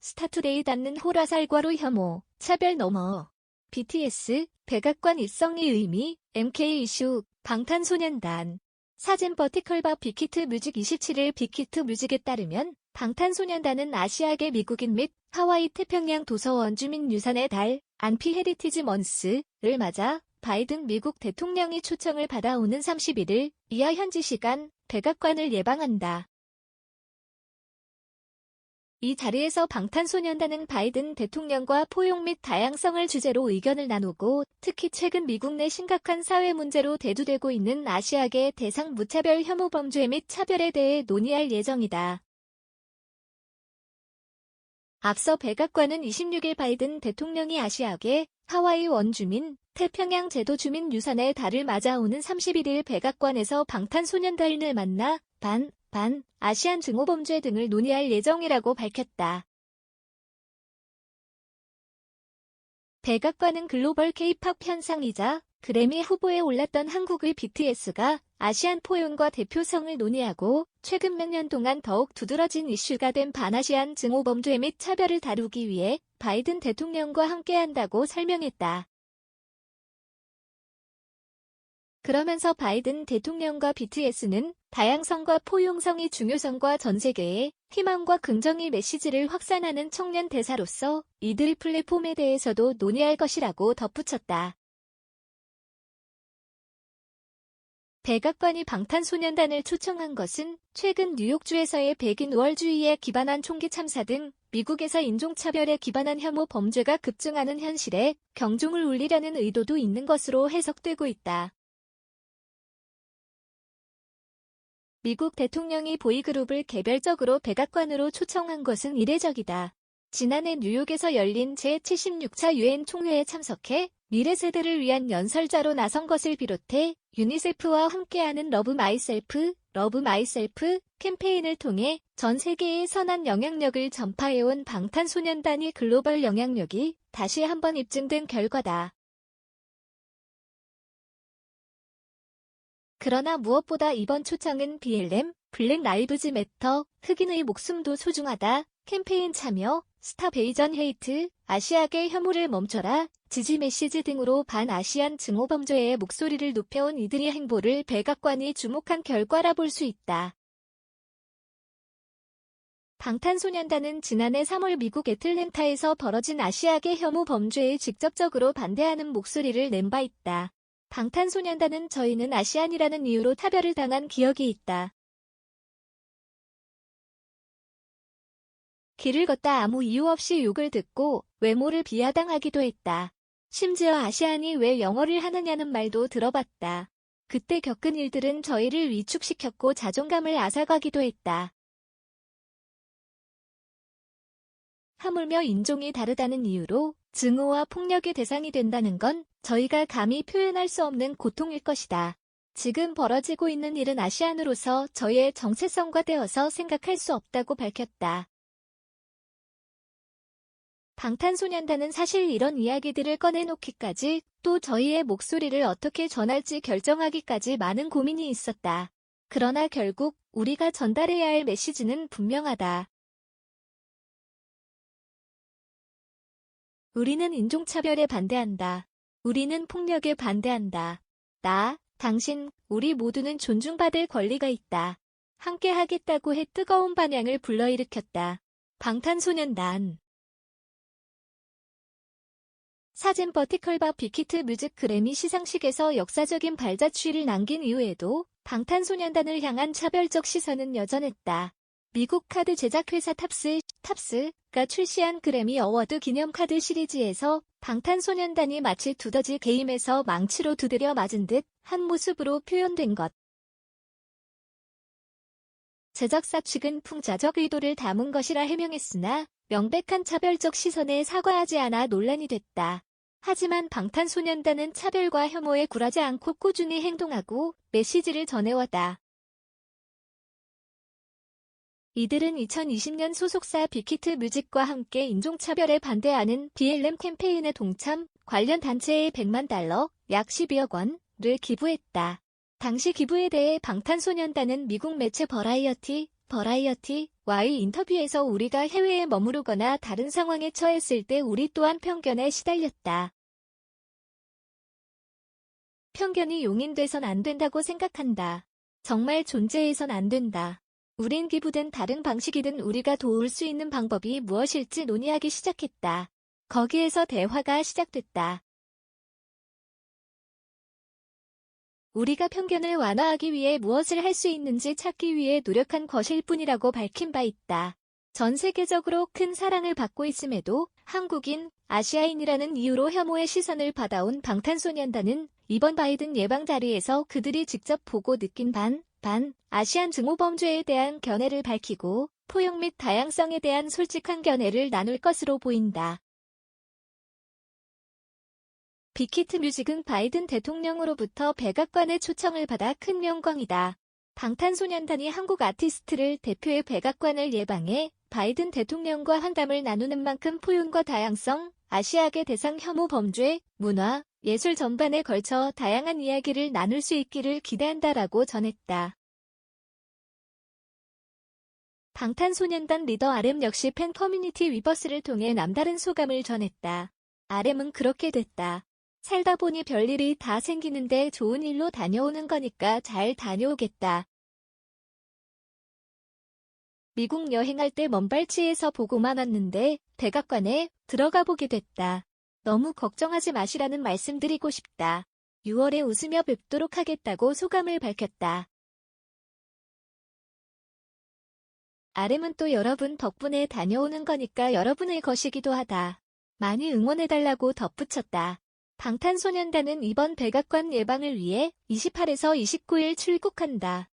스타투데이 닿는 호라살과로 혐오, 차별 넘어. BTS, 백악관 입성리 의미, MK 이슈, 방탄소년단. 사진 버티컬바 빅히트 뮤직 27일 빅히트 뮤직에 따르면 방탄소년단은 아시아계 미국인 및 하와이 태평양 도서 원주민 유산의 달, 안피 헤리티지 먼스를 맞아 바이든 미국 대통령이 초청을 받아 오는 31일 이하 현지 시간 백악관을 예방한다. 이 자리에서 방탄소년단은 바이든 대통령과 포용 및 다양성을 주제로 의견을 나누고 특히 최근 미국 내 심각한 사회 문제로 대두되고 있는 아시아계 대상 무차별 혐오 범죄 및 차별에 대해 논의할 예정이다. 앞서 백악관은 26일 바이든 대통령이 아시아계, 하와이 원주민, 태평양 제도 주민 유산의 달을 맞아오는 31일 백악관에서 방탄소년단을 만나 아시안 증오범죄 등을 논의할 예정이라고 밝혔다. 백악관은 글로벌 K-팝 현상이자 그래미 후보에 올랐던 한국의 BTS가 아시안 포용과 대표성을 논의하고 최근 몇 년 동안 더욱 두드러진 이슈가 된 반아시안 증오범죄 및 차별을 다루기 위해 바이든 대통령과 함께한다고 설명했다. 그러면서 바이든 대통령과 BTS는 다양성과 포용성의 중요성과 전 세계에 희망과 긍정의 메시지를 확산하는 청년 대사로서 이들의 플랫폼에 대해서도 논의할 것이라고 덧붙였다. 백악관이 방탄소년단을 초청한 것은 최근 뉴욕주에서의 백인 우월주의에 기반한 총기 참사 등 미국에서 인종차별에 기반한 혐오 범죄가 급증하는 현실에 경종을 울리려는 의도도 있는 것으로 해석되고 있다. 미국 대통령이 보이그룹을 개별적으로 백악관으로 초청한 것은 이례적이다. 지난해 뉴욕에서 열린 제76차 유엔 총회에 참석해 미래 세대를 위한 연설자로 나선 것을 비롯해 유니세프와 함께하는 러브 마이셀프 캠페인을 통해 전 세계에 선한 영향력을 전파해온 방탄소년단의 글로벌 영향력이 다시 한번 입증된 결과다. 그러나 무엇보다 이번 초청은 BLM, 블랙 라이브즈 매터, 흑인의 목숨도 소중하다, 캠페인 참여, 스탑 에이전 헤이트, 아시아계 혐오를 멈춰라, 지지 메시지 등으로 반아시안 증오범죄의 목소리를 높여온 이들의 행보를 백악관이 주목한 결과라 볼 수 있다. 방탄소년단은 지난해 3월 미국 애틀랜타에서 벌어진 아시아계 혐오 범죄에 직접적으로 반대하는 목소리를 낸 바 있다. 방탄소년단은 저희는 아시안이라는 이유로 차별을 당한 기억이 있다. 길을 걷다 아무 이유 없이 욕을 듣고 외모를 비하당하기도 했다. 심지어 아시안이 왜 영어를 하느냐는 말도 들어봤다. 그때 겪은 일들은 저희를 위축시켰고 자존감을 앗아가기도 했다. 하물며 인종이 다르다는 이유로 증오와 폭력의 대상이 된다는 건 저희가 감히 표현할 수 없는 고통일 것이다. 지금 벌어지고 있는 일은 아시안으로서 저희의 정체성과 떼어서 생각할 수 없다고 밝혔다. 방탄소년단은 사실 이런 이야기들을 꺼내놓기까지 또 저희의 목소리를 어떻게 전할지 결정하기까지 많은 고민이 있었다. 그러나 결국 우리가 전달해야 할 메시지는 분명하다. 우리는 인종차별에 반대한다. 우리는 폭력에 반대한다. 나, 당신, 우리 모두는 존중받을 권리가 있다. 함께 하겠다고 해 뜨거운 반향을 불러일으켰다. 방탄소년단. 사진 버티컬바 빅히트 뮤직 그래미 시상식에서 역사적인 발자취를 남긴 이후에도 방탄소년단을 향한 차별적 시선은 여전했다. 미국 카드 제작회사 탑스가 출시한 그래미 어워드 기념 카드 시리즈에서 방탄소년단이 마치 두더지 게임에서 망치로 두드려 맞은 듯 한 모습으로 표현된 것. 제작사 측은 풍자적 의도를 담은 것이라 해명했으나 명백한 차별적 시선에 사과하지 않아 논란이 됐다. 하지만 방탄소년단은 차별과 혐오에 굴하지 않고 꾸준히 행동하고 메시지를 전해왔다. 이들은 2020년 소속사 빅히트 뮤직과 함께 인종차별에 반대하는 BLM 캠페인에 동참, 관련 단체에 $100만, 약 12억 원을 기부했다. 당시 기부에 대해 방탄소년단은 미국 매체 버라이어티 Y 인터뷰에서 우리가 해외에 머무르거나 다른 상황에 처했을 때 우리 또한 편견에 시달렸다. 편견이 용인돼선 안 된다고 생각한다. 정말 존재해선 안 된다. 우린 기부든 다른 방식이든 우리가 도울 수 있는 방법이 무엇일지 논의하기 시작했다. 거기에서 대화가 시작됐다. 우리가 편견을 완화하기 위해 무엇을 할 수 있는지 찾기 위해 노력한 것일 뿐이라고 밝힌 바 있다. 전 세계적으로 큰 사랑을 받고 있음에도 한국인, 아시아인이라는 이유로 혐오의 시선을 받아온 방탄소년단은 이번 바이든 예방 자리에서 그들이 직접 보고 느낀 아시안 증오범죄에 대한 견해를 밝히고 포용 및 다양성에 대한 솔직한 견해를 나눌 것으로 보인다. 빅히트 뮤직은 바이든 대통령으로부터 백악관의 초청을 받아 큰 영광이다. 방탄소년단이 한국 아티스트를 대표해 백악관을 예방해 바이든 대통령과 환담을 나누는 만큼 포용과 다양성, 아시아계 대상 혐오 범죄, 문화, 예술 전반에 걸쳐 다양한 이야기를 나눌 수 있기를 기대한다라고 전했다. 방탄소년단 리더 RM 역시 팬 커뮤니티 위버스를 통해 남다른 소감을 전했다. RM은 그렇게 됐다. 살다 보니 별일이 다 생기는데 좋은 일로 다녀오는 거니까 잘 다녀오겠다. 미국 여행할 때 먼발치에서 보고만 왔는데 백악관에 들어가 보게 됐다. 너무 걱정하지 마시라는 말씀드리고 싶다. 6월에 웃으며 뵙도록 하겠다고 소감을 밝혔다. RM은 또 여러분 덕분에 다녀오는 거니까 여러분의 것이기도 하다. 많이 응원해달라고 덧붙였다. 방탄소년단은 이번 백악관 예방을 위해 28에서 29일 출국한다.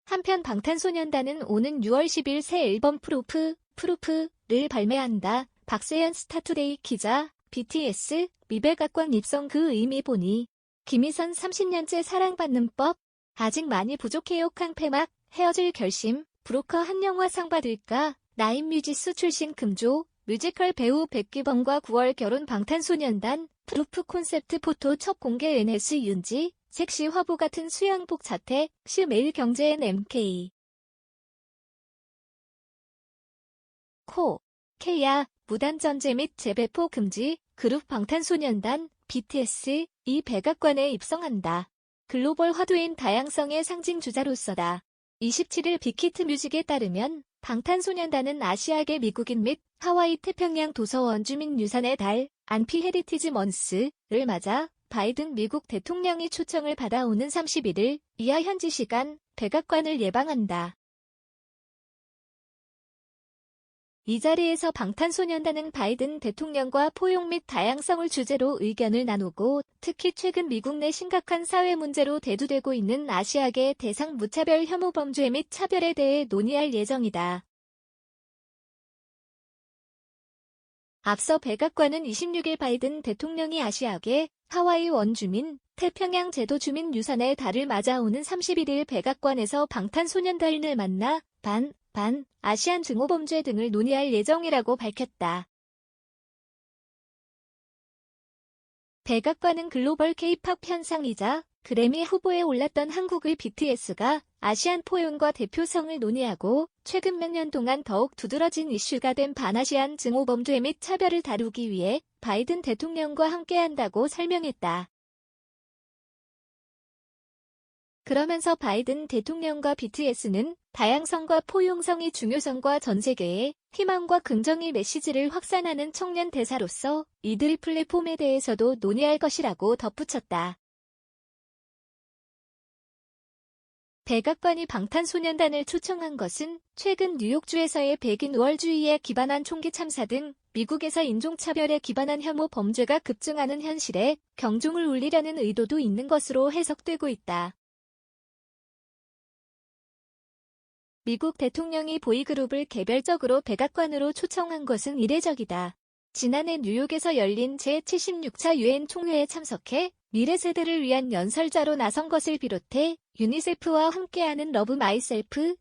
한편 방탄소년단은 오는 6월 10일 새 앨범 프루프를 발매한다. 박세현 스타투데이 기자, BTS, 미백악관 입성 그 의미 보니 김희선 30년째 사랑받는 법, 아직 많이 부족해요 캉페막, 헤어질 결심, 브로커 한영화 상 받을까, 나인뮤지스 출신 금조, 뮤지컬 배우 백기범과 9월 결혼 방탄소년단, 프루프 콘셉트 포토 첫 공개 NS 윤지, 섹시 화보 같은 수영복 자택, 시 매일경제엔 MK. K야, 무단전제 및 재배포 금지, 그룹 방탄소년단, BTS, 이 백악관에 입성한다. 글로벌 화두인 다양성의 상징 주자로서다. 27일 빅히트 뮤직에 따르면 방탄소년단은 아시아계 미국인 및 하와이 태평양 도서 원주민 유산의 달, 안피 헤리티지 먼스를 맞아 바이든 미국 대통령이 초청을 받아오는 31일 이하 현지 시간 백악관을 예방한다. 이 자리에서 방탄소년단은 바이든 대통령과 포용 및 다양성을 주제로 의견을 나누고 특히 최근 미국 내 심각한 사회 문제로 대두되고 있는 아시아계 대상 무차별 혐오 범죄 및 차별에 대해 논의할 예정이다. 앞서 백악관은 26일 바이든 대통령이 아시아계, 하와이 원주민, 태평양 제도 주민 유산의 달을 맞아오는 31일 백악관에서 방탄소년단을 만나 아시안 증오범죄 등을 논의할 예정이라고 밝혔다. 백악관은 글로벌 K-팝 현상이자 그래미 후보에 올랐던 한국의 BTS가 아시안 포용과 대표성을 논의하고 최근 몇 년 동안 더욱 두드러진 이슈가 된 반아시안 증오범죄 및 차별을 다루기 위해 바이든 대통령과 함께한다고 설명했다. 그러면서 바이든 대통령과 BTS는 다양성과 포용성의 중요성과 전 세계에 희망과 긍정의 메시지를 확산하는 청년 대사로서 이들의 플랫폼에 대해서도 논의할 것이라고 덧붙였다. 백악관이 방탄소년단을 초청한 것은 최근 뉴욕주에서의 백인 우월주의에 기반한 총기 참사 등 미국에서 인종차별에 기반한 혐오 범죄가 급증하는 현실에 경종을 울리려는 의도도 있는 것으로 해석되고 있다. 미국 대통령이 보이그룹을 개별적으로 백악관으로 초청한 것은 이례적이다. 지난해 뉴욕에서 열린 제76차 유엔 총회에 참석해 미래 세대를 위한 연설자로 나선 것을 비롯해 유니세프와 함께하는 러브 마이셀프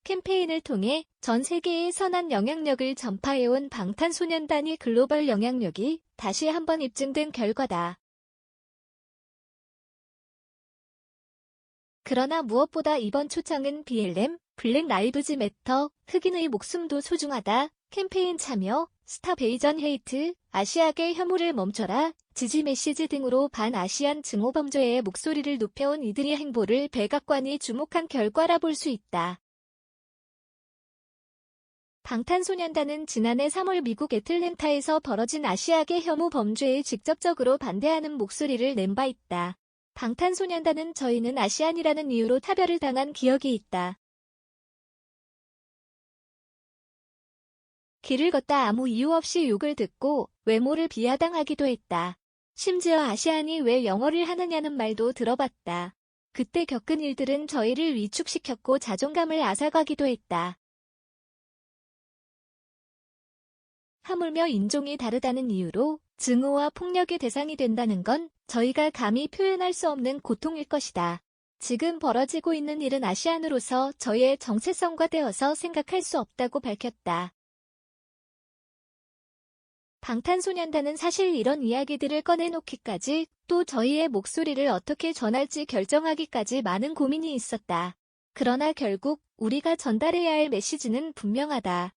캠페인을 통해 전 세계에 선한 영향력을 전파해온 방탄소년단이 글로벌 영향력이 다시 한번 입증된 결과다. 그러나 무엇보다 이번 초청은 BLM, 블랙 라이브즈 매터, 흑인의 목숨도 소중하다, 캠페인 참여, 스탑 에이전 헤이트, 아시아계 혐오를 멈춰라, 지지 메시지 등으로 반아시안 증오범죄의 목소리를 높여온 이들의 행보를 백악관이 주목한 결과라 볼 수 있다. 방탄소년단은 지난해 3월 미국 애틀랜타에서 벌어진 아시아계 혐오 범죄에 직접적으로 반대하는 목소리를 낸 바 있다. 방탄소년단은 저희는 아시안이라는 이유로 차별을 당한 기억이 있다. 길을 걷다 아무 이유 없이 욕을 듣고 외모를 비하당하기도 했다. 심지어 아시안이 왜 영어를 하느냐는 말도 들어봤다. 그때 겪은 일들은 저희를 위축시켰고 자존감을 앗아가기도 했다. 하물며 인종이 다르다는 이유로 증오와 폭력의 대상이 된다는 건 저희가 감히 표현할 수 없는 고통일 것이다. 지금 벌어지고 있는 일은 아시안으로서 저희의 정체성과 떼어서 생각할 수 없다고 밝혔다. 방탄소년단은 사실 이런 이야기들을 꺼내놓기까지 또 저희의 목소리를 어떻게 전할지 결정하기까지 많은 고민이 있었다. 그러나 결국 우리가 전달해야 할 메시지는 분명하다.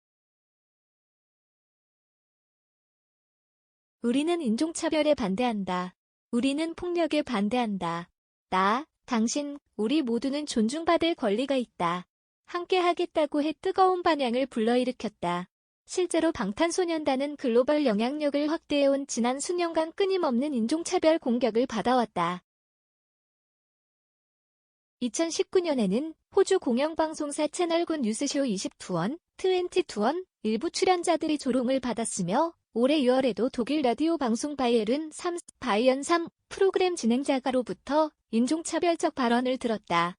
우리는 인종차별에 반대한다. 우리는 폭력에 반대한다. 나, 당신, 우리 모두는 존중받을 권리가 있다. 함께 하겠다고 해 뜨거운 반향을 불러일으켰다. 실제로 방탄소년단은 글로벌 영향력을 확대해온 지난 수년간 끊임없는 인종차별 공격을 받아왔다. 2019년에는 호주 공영방송사 채널9 뉴스쇼 22원 일부 출연자들이 조롱을 받았으며 올해 6월에도 독일 라디오 방송 바이에른 3 프로그램 진행자가로부터 인종차별적 발언을 들었다.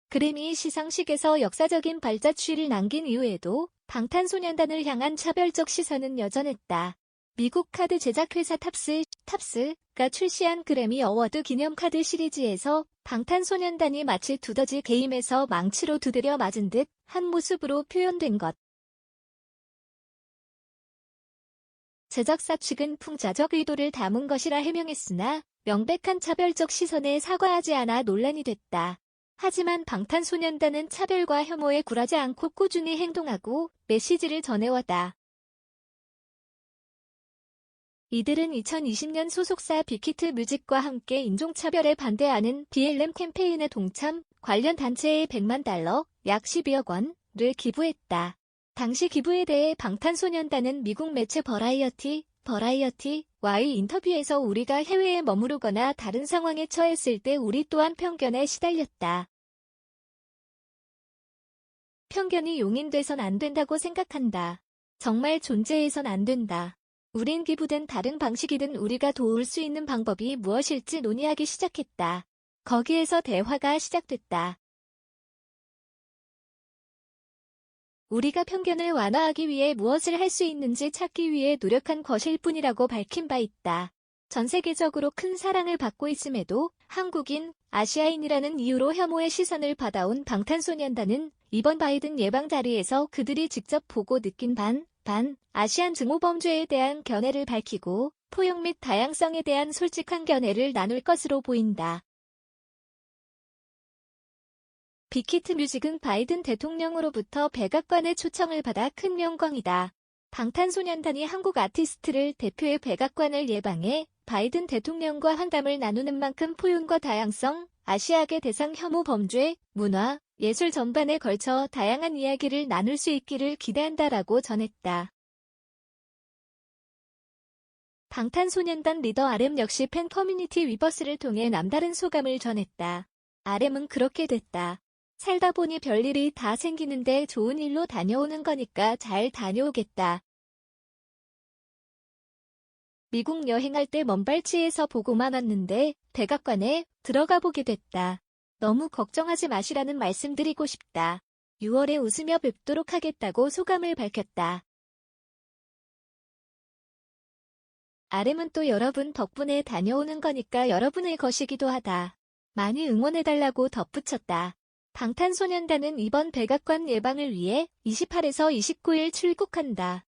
그래미 시상식에서 역사적인 발자취를 남긴 이후에도 방탄소년단을 향한 차별적 시선은 여전했다. 미국 카드 제작회사 탑스가 출시한 그래미 어워드 기념 카드 시리즈에서 방탄소년단이 마치 두더지 게임에서 망치로 두드려 맞은 듯 한 모습으로 표현된 것. 제작사 측은 풍자적 의도를 담은 것이라 해명했으나 명백한 차별적 시선에 사과하지 않아 논란이 됐다. 하지만 방탄소년단은 차별과 혐오에 굴하지 않고 꾸준히 행동하고 메시지를 전해왔다. 이들은 2020년 소속사 빅히트 뮤직과 함께 인종차별에 반대하는 BLM 캠페인에 동참, 관련 단체에 $100만, 약 12억 원을 기부했다. 당시 기부에 대해 방탄소년단은 미국 매체 버라이어티와의 인터뷰에서 우리가 해외에 머무르거나 다른 상황에 처했을 때 우리 또한 편견에 시달렸다. 편견이 용인돼선 안 된다고 생각한다. 정말 존재해선 안 된다. 우린 기부든 다른 방식이든 우리가 도울 수 있는 방법이 무엇일지 논의하기 시작했다. 거기에서 대화가 시작됐다. 우리가 편견을 완화하기 위해 무엇을 할 수 있는지 찾기 위해 노력한 것일 뿐이라고 밝힌 바 있다. 전 세계적으로 큰 사랑을 받고 있음에도 한국인, 아시아인이라는 이유로 혐오의 시선을 받아온 방탄소년단은 이번 바이든 예방 자리에서 그들이 직접 보고 느낀 아시안 증오범죄에 대한 견해를 밝히고 포용 및 다양성에 대한 솔직한 견해를 나눌 것으로 보인다. 빅히트 뮤직은 바이든 대통령으로부터 백악관의 초청을 받아 큰 영광이다. 방탄소년단이 한국 아티스트를 대표해 백악관을 예방해 바이든 대통령과 환담을 나누는 만큼 포용과 다양성, 아시아계 대상 혐오 범죄, 문화, 예술 전반에 걸쳐 다양한 이야기를 나눌 수 있기를 기대한다라고 전했다. 방탄소년단 리더 RM 역시 팬 커뮤니티 위버스를 통해 남다른 소감을 전했다. RM은 그렇게 됐다. 살다 보니 별일이 다 생기는데 좋은 일로 다녀오는 거니까 잘 다녀오겠다. 미국 여행할 때 먼발치에서 보고만 왔는데 백악관에 들어가 보게 됐다. 너무 걱정하지 마시라는 말씀드리고 싶다. 6월에 웃으며 뵙도록 하겠다고 소감을 밝혔다. RM은 또 여러분 덕분에 다녀오는 거니까 여러분의 것이기도 하다. 많이 응원해달라고 덧붙였다. 방탄소년단은 이번 백악관 예방을 위해 28에서 29일 출국한다.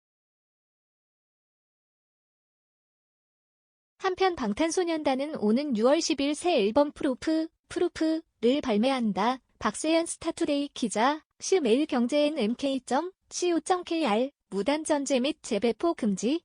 한편 방탄소년단은 오는 6월 10일 새 앨범 프루프를 발매한다. 박세현 스타투데이 기자, 시 매일경제엔 mk.co.kr 무단 전제 및 재배포 금지.